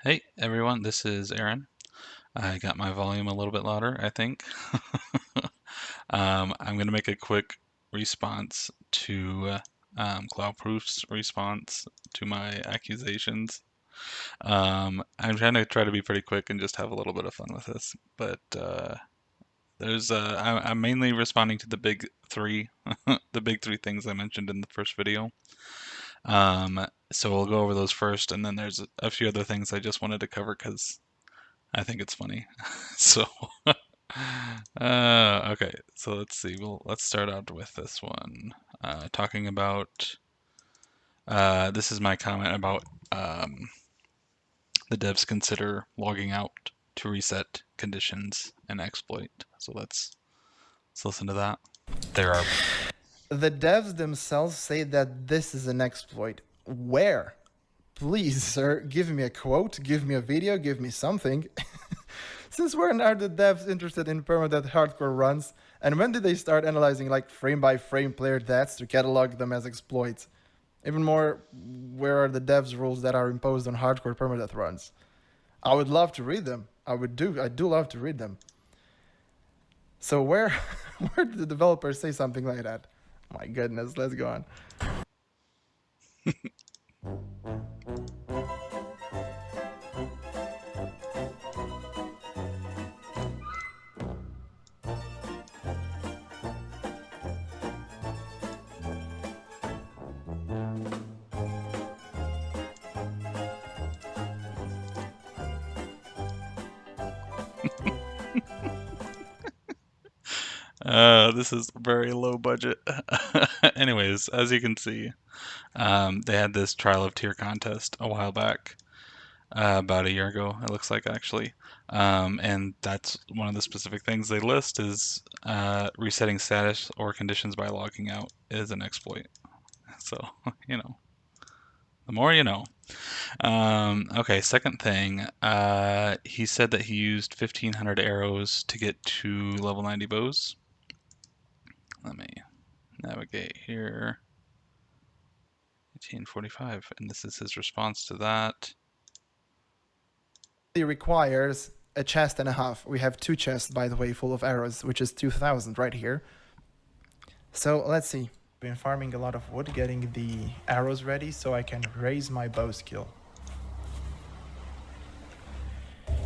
Hey everyone, this is Aaron. I got my volume a little bit louder, I think. I'm going to make a quick response to Klauproof's response to my accusations. I'm try to be pretty quick and just have a little bit of fun with this, but I'm mainly responding to the big three, the big three things I mentioned in the first video. So we'll go over those first, and then there's a few other things I just wanted to cover because I think it's funny. So, okay, so let's see. Let's start out with this one. Talking about, this is my comment about the devs consider logging out to reset conditions and exploit. So let's listen to that. There are The devs themselves say that this is an exploit. Where? Please, sir, give me a quote, give me a video, give me something. Since when are the devs interested in permadeath hardcore runs? And when did they start analyzing like frame by frame player deaths to catalog them as exploits? Even more, where are the devs rules that are imposed on hardcore permadeath runs? I would love to read them. I do love to read them. So where where did the developers say something like that? My goodness, let's go on. this is very low budget. Anyways, as you can see, they had this trial of tier contest a while back. About a year ago, it looks like actually. And that's one of the specific things they list is resetting status or conditions by logging out is an exploit. So, you know, the more you know. Okay, second thing, he said that he used 1,500 arrows to get to level 90 bows. Let me navigate here. 1845, and this is his response to that. It requires a chest and a half. We have two chests, by the way, full of arrows, which is 2,000 right here. So let's see. Been farming a lot of wood, getting the arrows ready so I can raise my bow skill.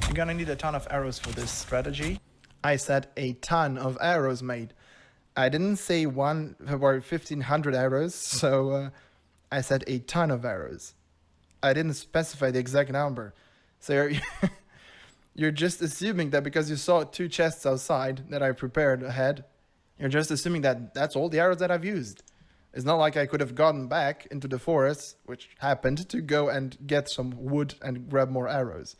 You're gonna need a ton of arrows for this strategy. I said a ton of arrows made. I didn't say one or 1,500 arrows, so I said a ton of arrows. I didn't specify the exact number. So you're just assuming that because you saw two chests outside that I prepared ahead, you're just assuming that that's all the arrows that I've used. It's not like I could have gotten back into the forest, which happened, to go and get some wood and grab more arrows.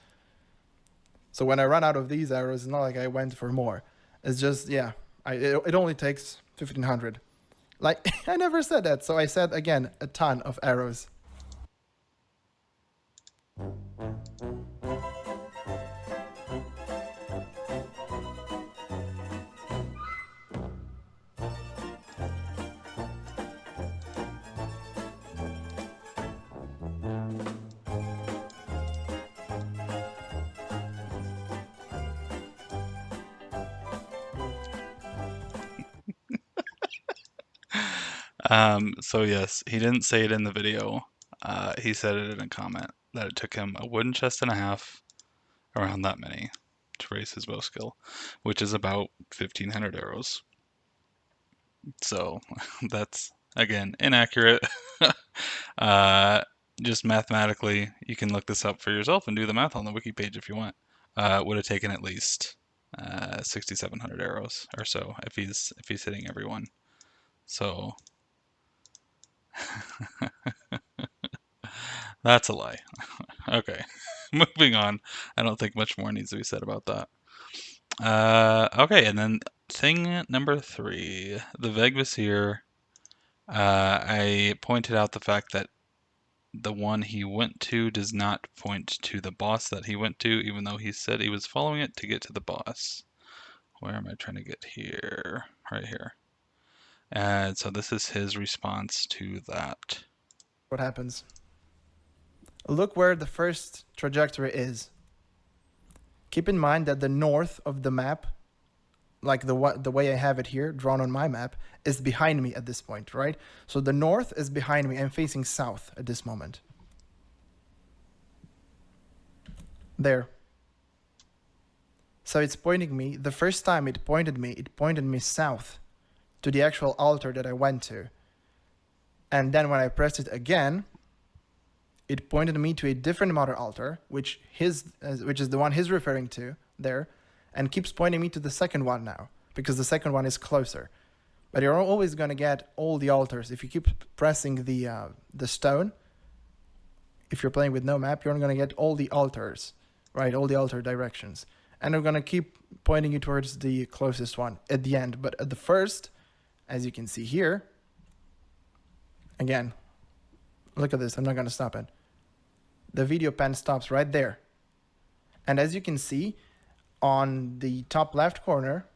So when I run out of these arrows, it's not like I went for more. It's just, yeah, it only takes 1,500. Like, I never said that, so I said, again, a ton of arrows. So yes, he didn't say it in the video. He said it in a comment that it took him a wooden chest and a half, around that many, to raise his bow skill, which is about 1,500 arrows. So that's again inaccurate. Just mathematically, you can look this up for yourself and do the math on the wiki page if you want. It would have taken at least 6,700 arrows or so if he's hitting everyone. So that's a lie. Okay, moving on. I don't think much more needs to be said about that. Okay, and then thing number 3, the Vegvasir. I pointed out the fact that the one he went to does not point to the boss that he went to, even though he said he was following it to get to the boss. Where am I trying to get here? Right here. And so this is his response to that. What happens? Look where the first trajectory is. Keep in mind that the north of the map, like the way I have it here, drawn on my map, is behind me at this point, right? So the north is behind me. I'm facing south at this moment. There. So it's pointing me, the first time it pointed me south to the actual altar that I went to. And then when I pressed it again, it pointed me to a different mother altar, which is the one he's referring to there, and keeps pointing me to the second one now, because the second one is closer. But you're always going to get all the altars. If you keep pressing the stone, if you're playing with no map, you're going to get all the altars, right? All the altar directions. And they're going to keep pointing you towards the closest one at the end. But at the first, as you can see here, again, look at this. I'm not going to stop it. The video pen stops right there. And as you can see, on the top left corner,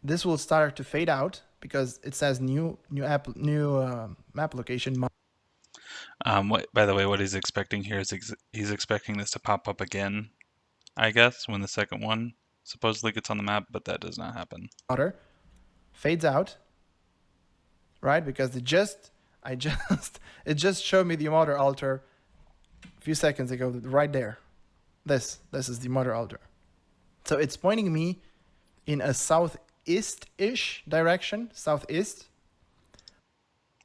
this will start to fade out because it says new map location. By the way, what he's expecting here is he's expecting this to pop up again, I guess, when the second one supposedly gets on the map, but that does not happen. Fades out, right? Because it just showed me the mother altar a few seconds ago, right there. This is the mother altar. So it's pointing me in a southeast-ish direction, southeast.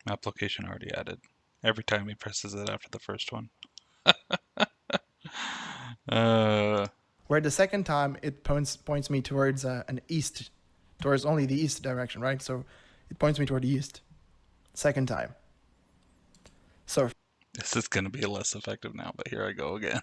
Map location already added. Every time he presses it after the first one. Where the second time it points me towards an east, towards only the east direction, right? So it points me toward the east. Second time. So this is going to be less effective now, but here I go again.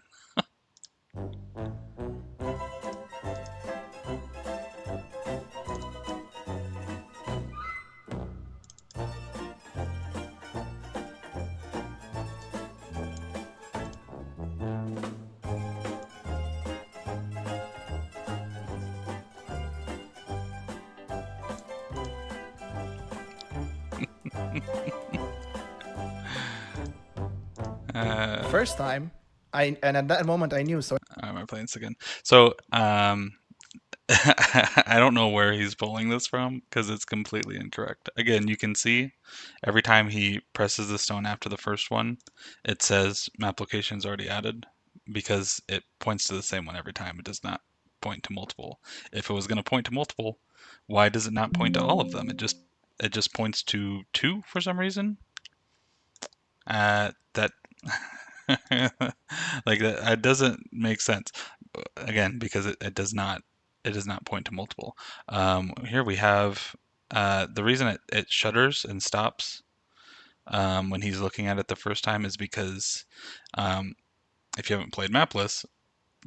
first time, and at that moment I knew. So am I playing this again? So I don't know where he's pulling this from because it's completely incorrect. Again, you can see every time he presses the stone after the first one, it says map location is already added because it points to the same one every time. It does not point to multiple. If it was going to point to multiple, why does it not point to all of them? It just points to two for some reason. That like that it doesn't make sense. Again, because it does not point to multiple. Here we have the reason it shudders and stops when he's looking at it the first time is because if you haven't played mapless,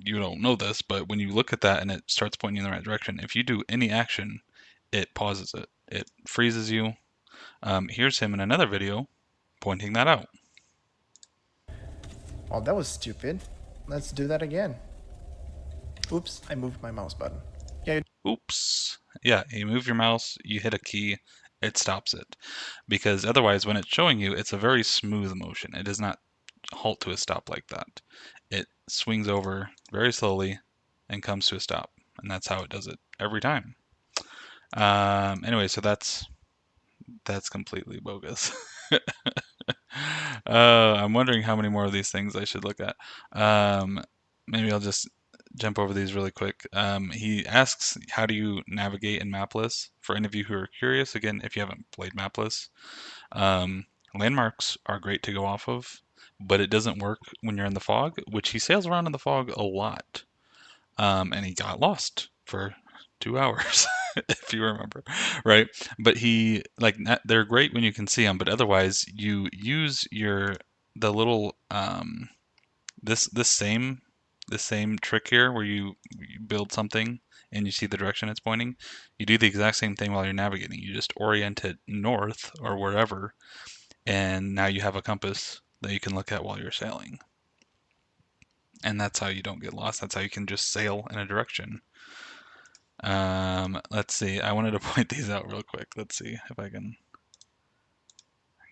you don't know this, but when you look at that and it starts pointing in the right direction, if you do any action, it pauses it. It freezes you. Here's him in another video pointing that out. Oh, that was stupid. Let's do that again. Oops, I moved my mouse button. Yeah. Oops. Yeah, you move your mouse, you hit a key, it stops it. Because otherwise, when it's showing you, it's a very smooth motion. It does not halt to a stop like that. It swings over very slowly and comes to a stop. And that's how it does it every time. Anyway, so that's completely bogus. I'm wondering how many more of these things I should look at. Maybe I'll just jump over these really quick. He asks, how do you navigate in mapless? For any of you who are curious, again, if you haven't played mapless, landmarks are great to go off of, but it doesn't work when you're in the fog, which he sails around in the fog a lot. And he got lost for 2 hours, if you remember, right? But they're great when you can see them, but otherwise you use the little this same trick here where you build something and you see the direction it's pointing. You do the exact same thing while you're navigating. You just orient it north or wherever, and now you have a compass that you can look at while you're sailing. And that's how you don't get lost. That's how you can just sail in a direction. Let's see. I wanted to point these out real quick. Let's see if I can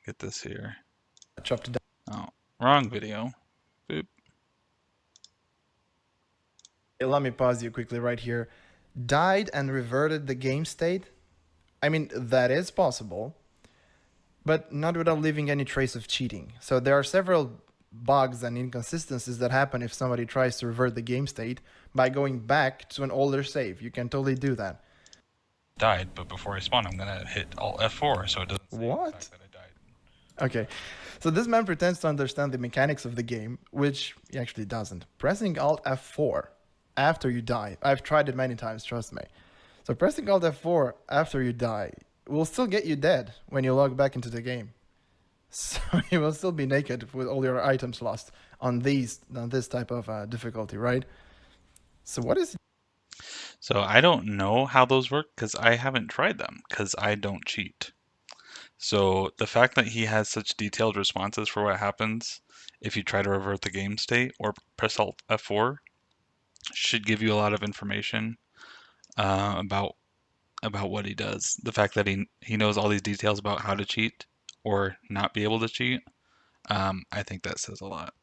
get this here. Chopped it down. Oh, wrong video. Boop. Let me pause you quickly right here. Died and reverted the game state? I mean, that is possible, but not without leaving any trace of cheating. So there are several bugs and inconsistencies that happen if somebody tries to revert the game state by going back to an older save. You can totally do that. Died, but before I spawn, I'm gonna hit Alt F4 so it doesn't save the What? fact that I died. Okay. So this man pretends to understand the mechanics of the game, which he actually doesn't. Pressing Alt F4 after you die. I've tried it many times, trust me. So pressing Alt F4 after you die will still get you dead when you log back into the game. So you will still be naked with all your items lost on this type of difficulty, right? So what is So I don't know how those work because I haven't tried them because I don't cheat. So the fact that he has such detailed responses for what happens if you try to revert the game state or press Alt F4 should give you a lot of information about what he does. The fact that he knows all these details about how to cheat or not be able to cheat, I think that says a lot.